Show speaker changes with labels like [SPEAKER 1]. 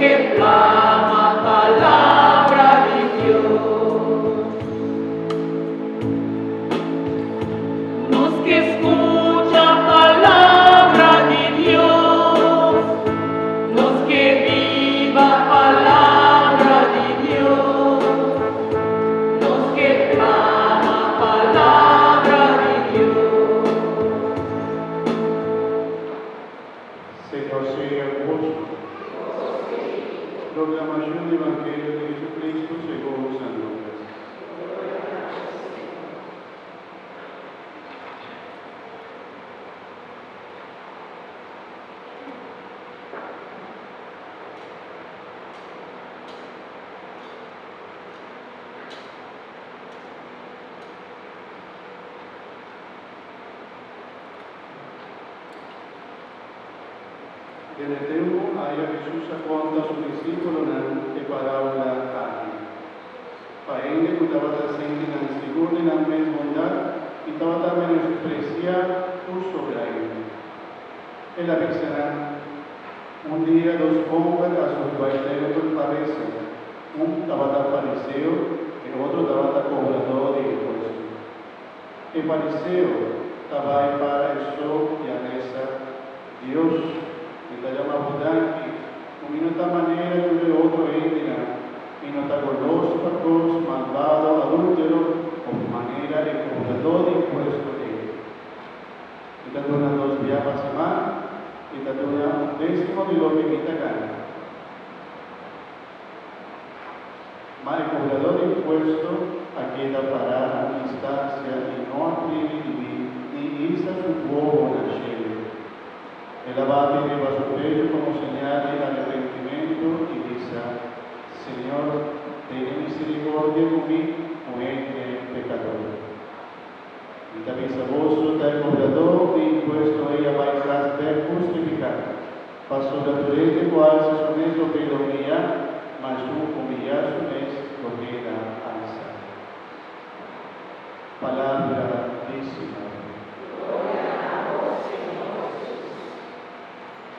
[SPEAKER 1] que clama palabra de Dios, los que escuchan palabra de Dios, los que vivan palabra de Dios, los que claman palabra de Dios.
[SPEAKER 2] Señor sea vosotros. Proclamación del Evangelio de Jesucristo según San Lucas. En el templo haya Jesús racconta a suoi discepoli e parabola carne. Paende que estaba presente en la figura de la bondad y estaba también despreciar por sobre él. Él avisará un día dos hombres a su bailero por parece. Un estaba fariseo y el otro estaba cobrador de impuestos. El fariseo estaba para el sol y a mesa Dios. Kita llama Budanki, de manera que el otro endina, y no está goloso, pacos, malvado, adúltero, o de manera de cobrador de impuestos de él. Kita dona 2 días a semana, kita dona 1/10 de lo que kita gana. Mas el cobrador de impuestos aquí da para a distancia y no aprende ni isa su pueblo nascere. El abate lleva su pecho como señal de arrepentimiento y dice: Señor, ten misericordia de mí, mujer pecador. Y también saboso del cobrador de impuesto ella va a ser justificada. Pasó la naturaleza cual se somete a pedonía, mas su